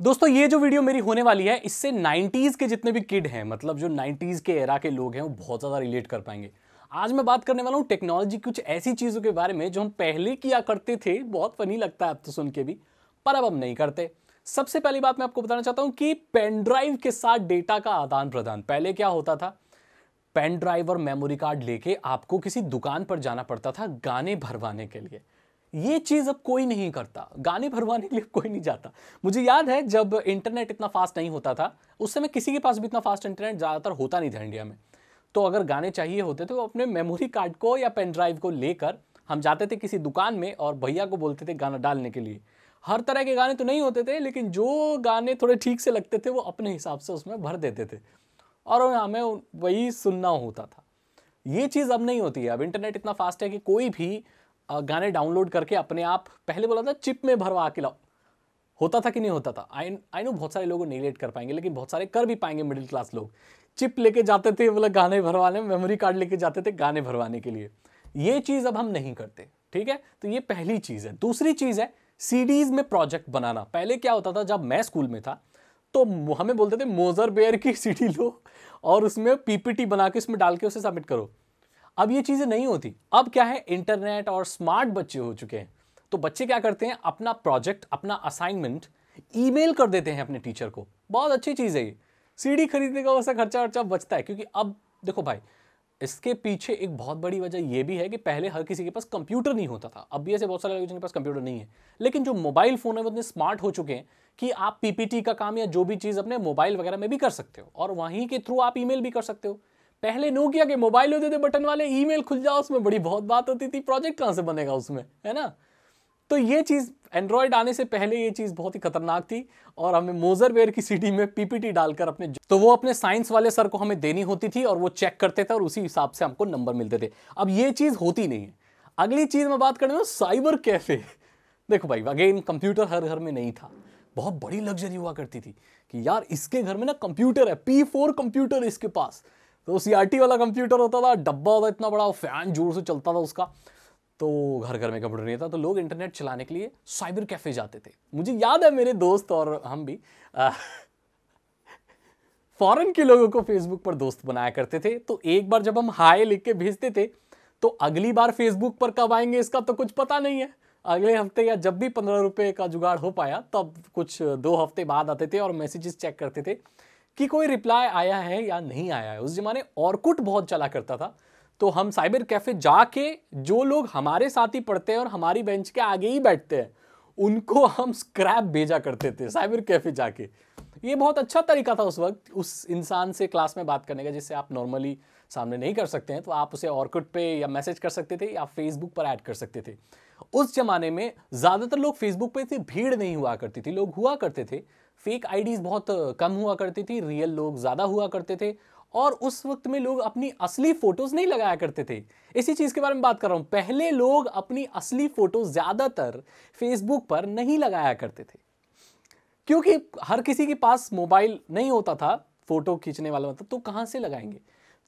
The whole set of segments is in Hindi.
दोस्तों ये जो वीडियो मेरी होने वाली है इससे 90s के जितने भी किड हैं, मतलब जो 90s के एरा के लोग हैं, वो बहुत ज़्यादा रिलेट कर पाएंगे। आज मैं बात करने वाला हूँ टेक्नोलॉजी, कुछ ऐसी चीज़ों के बारे में जो हम पहले किया करते थे। बहुत फनी लगता है अब तो सुन के भी, पर अब हम नहीं करते। सबसे पहली बात मैं आपको बताना चाहता हूँ कि पेन ड्राइव के साथ डेटा का आदान प्रदान। पहले क्या होता था, पेन ड्राइव और मेमोरी कार्ड लेके आपको किसी दुकान पर जाना पड़ता था गाने भरवाने के लिए। ये चीज अब कोई नहीं करता, गाने भरवाने के लिए कोई नहीं जाता। मुझे याद है जब इंटरनेट इतना फास्ट नहीं होता था, उस समय किसी के पास भी इतना फास्ट इंटरनेट ज्यादातर होता नहीं था इंडिया में। तो अगर गाने चाहिए होते तो अपने मेमोरी कार्ड को या पेन ड्राइव को लेकर हम जाते थे किसी दुकान में और भैया को बोलते थे गाना डालने के लिए। हर तरह के गाने तो नहीं होते थे, लेकिन जो गाने थोड़े ठीक से लगते थे वो अपने हिसाब से उसमें भर देते थे और हमें वही सुनना होता था। ये चीज़ अब नहीं होती है। अब इंटरनेट इतना फास्ट है कि कोई भी गाने डाउनलोड करके अपने आप, पहले बोला था चिप में भरवा के लाओ, होता था कि नहीं होता था। आई नो बहुत सारे लोग नहीं रिलेट कर पाएंगे, लेकिन बहुत सारे कर भी पाएंगे। मिडिल क्लास लोग चिप लेके जाते थे, बोला गाने भरवाने, मेमोरी कार्ड लेके जाते थे गाने भरवाने के लिए। ये चीज़ अब हम नहीं करते, ठीक है। तो ये पहली चीज़ है। दूसरी चीज़ है सीडीज में प्रोजेक्ट बनाना। पहले क्या होता था, जब मैं स्कूल में था तो हमें बोलते थे मोजर बेयर की सीडी लो और उसमें पीपीटी बना के उसमें डाल के उसे सबमिट करो। अब ये चीजें नहीं होती। अब क्या है, इंटरनेट और स्मार्ट बच्चे हो चुके हैं। तो बच्चे क्या करते हैं, अपना प्रोजेक्ट, अपना असाइनमेंट ईमेल कर देते हैं अपने टीचर को। बहुत अच्छी चीज है ये। सीडी खरीदने का वैसा खर्चा वर्चा बचता है, क्योंकि अब देखो भाई, इसके पीछे एक बहुत बड़ी वजह यह भी है कि पहले हर किसी के पास कंप्यूटर नहीं होता था। अब भी ऐसे बहुत सारे लोगों के पास कंप्यूटर नहीं है, लेकिन जो मोबाइल फोन है वो इतने स्मार्ट हो चुके हैं कि आप पीपीटी का काम या जो भी चीज अपने मोबाइल वगैरह में भी कर सकते हो, और वहीं के थ्रू आप ईमेल भी कर सकते हो। पहले नोकिया के मोबाइल होते थे बटन वाले, ईमेल खुल जाओ उसमें बड़ी बहुत बात होती थी, प्रोजेक्ट कहां से बनेगा उसमें, है ना। तो ये चीज एंड्रॉयड आने से पहले ये चीज बहुत ही खतरनाक थी, और हमें मोजरवेयर की सीडी में पीपीटी डालकर तो वो अपने साइंस वाले सर को हमें देनी होती थी और वो चेक करते थे और उसी हिसाब से हमको नंबर मिलते थे। अब ये चीज होती नहीं है। अगली चीज मैं बात करने में साइबर कैफे। देखो भाई, अगेन कंप्यूटर हर घर में नहीं था। बहुत बड़ी लग्जरी हुआ करती थी कि यार इसके घर में ना कंप्यूटर है, P4 कंप्यूटर इसके पास। तो सीआरटी वाला कंप्यूटर होता था, डब्बा होता इतना बड़ा, फैन जोर से चलता था उसका। तो घर घर में कंप्यूटर नहीं था, तो लोग इंटरनेट चलाने के लिए साइबर कैफे जाते थे। मुझे याद है मेरे दोस्त और हम भी फॉरेन के लोगों को फेसबुक पर दोस्त बनाया करते थे। तो एक बार जब हम हाय लिख के भेजते थे, तो अगली बार फेसबुक पर कब आएंगे इसका तो कुछ पता नहीं है। अगले हफ्ते या जब भी 15 रुपए का जुगाड़ हो पाया, तब कुछ 2 हफ्ते बाद आते थे और मैसेजेस चेक करते थे कि कोई रिप्लाई आया है या नहीं आया है। उस जमाने ऑर्कुट बहुत चला करता था। तो हम साइबर कैफे जाके, जो लोग हमारे साथ ही पढ़ते हैं और हमारी बेंच के आगे ही बैठते हैं, उनको हम स्क्रैप भेजा करते थे साइबर कैफे जाके। ये बहुत अच्छा तरीका था उस वक्त उस इंसान से क्लास में बात करने का, जिससे आप नॉर्मली सामने नहीं कर सकते हैं। तो आप उसे ऑर्कुट पे या मैसेज कर सकते थे या फेसबुक पर ऐड कर सकते थे। उस जमाने में ज्यादातर लोग फेसबुक पे थे, भीड़ नहीं हुआ करती थी, लोग हुआ करते थे। फेक आईडीज बहुत कम हुआ करती थी, रियल लोग ज्यादा हुआ करते थे। और उस वक्त में लोग अपनी असली फोटोज नहीं लगाया करते थे। इसी चीज के बारे में बात कर रहा हूं। पहले लोग अपनी असली फोटोज ज्यादातर फेसबुक पर नहीं लगाया करते थे, क्योंकि हर किसी के पास मोबाइल नहीं होता था फोटो खींचने वाला, मतलब तो कहां से लगाएंगे।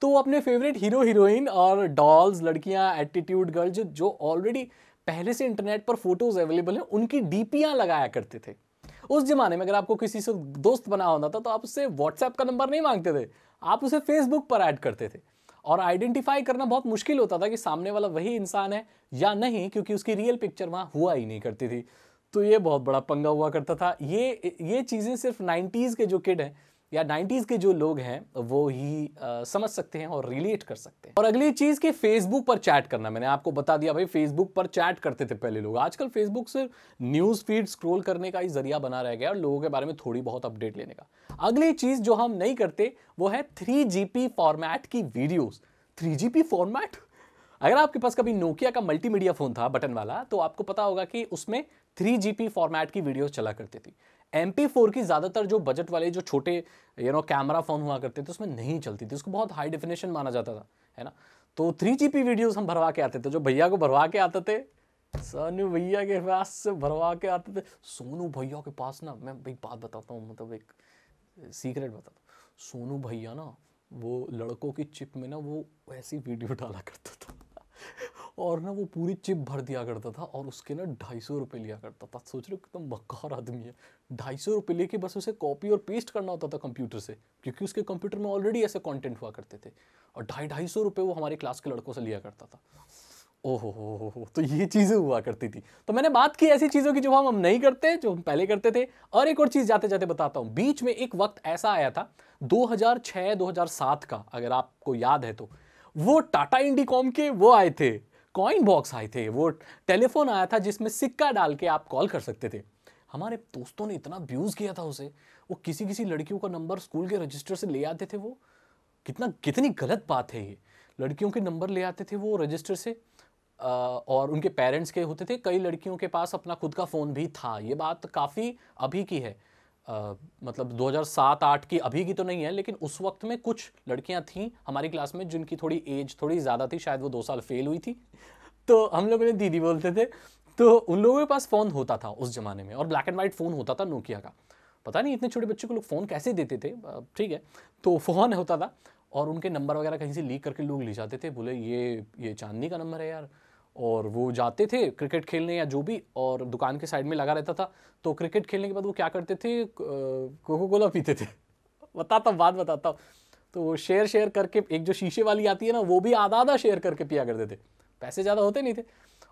तो वो अपने फेवरेट हीरो हीरोइन और डॉल्स, लड़कियां, एटीट्यूड गर्ल, जो ऑलरेडी पहले से इंटरनेट पर फोटोज अवेलेबल है, उनकी डीपियां लगाया करते थे। उस जमाने में अगर आपको किसी से दोस्त बना होता था तो आप उससे व्हाट्सएप का नंबर नहीं मांगते थे, आप उसे फेसबुक पर ऐड करते थे। और आइडेंटिफाई करना बहुत मुश्किल होता था कि सामने वाला वही इंसान है या नहीं, क्योंकि उसकी रियल पिक्चर वहां हुआ ही नहीं करती थी। तो ये बहुत बड़ा पंगा हुआ करता था। ये चीजें सिर्फ 90s के जो किड हैं या 90s के जो लोग हैं वो ही समझ सकते हैं और रिलेट कर सकते हैं। और अगली चीज कि फेसबुक पर चैट करना, मैंने आपको बता दिया भाई, फेसबुक पर चैट करते थे पहले लोग। आजकल फेसबुक सिर्फ न्यूज फीड स्क्रॉल करने का ही जरिया बना रह गया और लोगों के बारे में थोड़ी बहुत अपडेट लेने का। अगली चीज जो हम नहीं करते वो है 3GP फॉर्मेट की वीडियोस। 3GP फॉर्मेट, अगर आपके पास कभी नोकिया का मल्टीमीडिया फोन था बटन वाला, तो आपको पता होगा कि उसमें 3GP फॉर्मेट की वीडियोस चला करती थी। MP4 की ज्यादातर जो बजट वाले जो छोटे कैमरा फोन हुआ करते थे उसमें नहीं चलती थी, उसको बहुत हाई डेफिनेशन माना जाता था, है ना। तो 3GP वीडियोस हम भरवा के आते थे, जो भैया को भरवा के आते थे, सोनू भैया के पास से भरवा के आते थे। सोनू भैया के पास ना, मैं एक बात बताता हूँ, मतलब एक सीक्रेट बताता हूँ। सोनू भैया ना, वो लड़कों की चिप में ना वो ऐसी वीडियो डाला करता था और ना वो पूरी चिप भर दिया करता था और उसके ना 250 रुपये लिया करता था। सोच रहे हो कितना मक्कार आदमी है। 250 रुपये लेके बस उसे कॉपी और पेस्ट करना होता था कंप्यूटर से, क्योंकि उसके कंप्यूटर में ऑलरेडी ऐसे कंटेंट हुआ करते थे। और 250 रुपये वो हमारे क्लास के लड़कों से लिया करता था। ओहो हो, तो ये चीज़ें हुआ करती थी। तो मैंने बात की ऐसी चीज़ों की जो हम नहीं करते, जो हम पहले करते थे। और एक और चीज़ जाते जाते बताता हूँ। बीच में एक वक्त ऐसा आया था 2006-2007 का, अगर आपको याद है तो, वो टाटा इंडिकॉम के वो आए थे, कॉइन बॉक्स आए थे। वो टेलीफोन आया था जिसमें सिक्का डाल के आप कॉल कर सकते थे। हमारे दोस्तों ने इतना अब्यूज़ किया था उसे। वो किसी किसी लड़कियों का नंबर स्कूल के रजिस्टर से ले आते थे। वो कितनी गलत बात है ये। लड़कियों के नंबर ले आते थे वो रजिस्टर से, और उनके पेरेंट्स के होते थे। कई लड़कियों के पास अपना खुद का फ़ोन भी था। ये बात काफ़ी अभी की है, मतलब 2007-8 की, अभी की तो नहीं है, लेकिन उस वक्त में कुछ लड़कियां थीं हमारी क्लास में जिनकी थोड़ी एज थोड़ी ज़्यादा थी, शायद वो 2 साल फेल हुई थी। तो हम लोगों ने दीदी बोलते थे। तो उन लोगों के पास फ़ोन होता था उस ज़माने में, और ब्लैक एंड वाइट फ़ोन होता था नोकिया का। पता नहीं इतने छोटे बच्चे को लोग फ़ोन कैसे देते थे, ठीक है। तो फ़ोन होता था और उनके नंबर वगैरह कहीं से लीक करके लोग ले जाते थे। बोले ये चांदनी का नंबर है यार। और वो जाते थे क्रिकेट खेलने या जो भी, और दुकान के साइड में लगा रहता था। तो क्रिकेट खेलने के बाद वो क्या करते थे, कोको कोला पीते थे। बताता हूँ, बात बताता हूँ। तो वो शेयर करके, एक जो शीशे वाली आती है ना, वो भी आधा आधा शेयर करके पिया करते थे। पैसे ज़्यादा होते नहीं थे,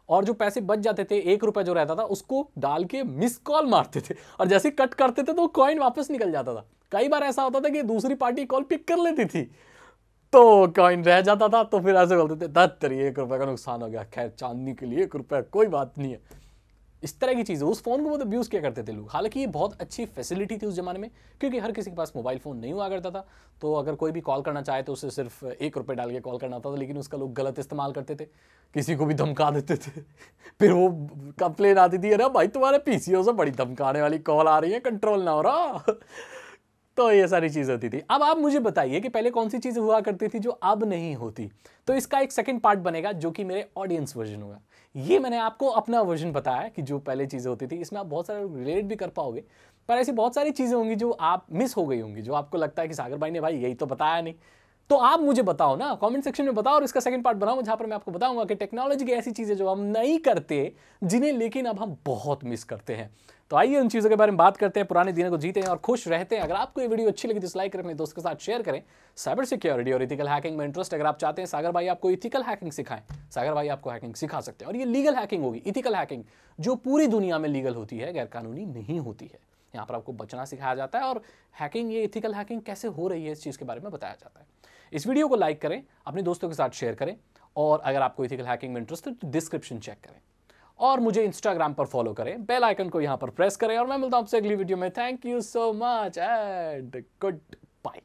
और जो पैसे बच जाते थे, 1 रुपये जो रहता था, उसको डाल के मिस कॉल मारते थे। और जैसे ही कट करते थे तो कॉइन वापस निकल जाता था। कई बार ऐसा होता था कि दूसरी पार्टी कॉल पिक कर लेती थी, तो कॉइन रह जाता था। तो फिर ऐसे बोलते थे, 1 रुपये का नुकसान हो गया, खैर चांदनी के लिए 1 रुपया कोई बात नहीं है। इस तरह की चीज़, उस फ़ोन को बहुत अब्यूज़ किया करते थे लोग। हालांकि ये बहुत अच्छी फैसिलिटी थी उस ज़माने में, क्योंकि हर किसी के पास मोबाइल फ़ोन नहीं हुआ करता था। तो अगर कोई भी कॉल करना चाहे तो उसे सिर्फ 1 रुपये डाल के कॉल करना होता था। लेकिन उसका लोग गलत इस्तेमाल करते थे, किसी को भी धमका देते थे। फिर वो कंप्लेन आती थी, अरे भाई तुम्हारे पीसीओ से बड़ी धमकाने वाली कॉल आ रही है, कंट्रोल ना हो रहा। तो ये सारी चीज़ होती थी। अब आप मुझे बताइए कि पहले कौन सी चीज़ हुआ करती थी जो अब नहीं होती। तो इसका एक सेकंड पार्ट बनेगा जो कि मेरे ऑडियंस वर्जन होगा। ये मैंने आपको अपना वर्जन बताया कि जो पहले चीज़ें होती थी, इसमें आप बहुत सारे रिलेट भी कर पाओगे। पर ऐसी बहुत सारी चीज़ें होंगी जो आप मिस हो गई होंगी, जो आपको लगता है कि सागर भाई ने भाई यही तो बताया नहीं। तो आप मुझे बताओ ना, कमेंट सेक्शन में बताओ, और इसका सेकंड पार्ट बनाओ जहां पर मैं आपको बताऊंगा कि टेक्नोलॉजी की ऐसी चीज़ें जो हम नहीं करते, जिन्हें लेकिन अब हम बहुत मिस करते हैं। तो आइए उन चीज़ों के बारे में बात करते हैं, पुराने दिनों को जीते हैं और खुश रहते हैं। अगर आपको ये वीडियो अच्छी लगी तो लाइक करें, अपने दोस्त के साथ शेयर करें। साइबर सिक्योरिटी और इथिकल हैकिंग में इंटरेस्ट अगर आप चाहते हैं सागर भाई आपको इथिकल हैकिंग सिखाएं, सागर भाई आपको हैकिंग सिखा सकते हैं। और ये लीगल हैकिंग होगी, इथिकल हैकिंग, जो पूरी दुनिया में लीगल होती है, गैर कानूनी नहीं होती है। यहाँ पर आपको बचना सिखाया जाता है, और हैकिंग, ये इथिकल हैकिंग कैसे हो रही है, इस चीज़ के बारे में बताया जाता है। इस वीडियो को लाइक करें, अपने दोस्तों के साथ शेयर करें, और अगर आपको इथिकल हैकिंग में इंटरेस्ट है तो डिस्क्रिप्शन चेक करें, और मुझे इंस्टाग्राम पर फॉलो करें, बेल आइकन को यहां पर प्रेस करें। और मैं मिलता हूं आपसे अगली वीडियो में। Thank you so much and good bye.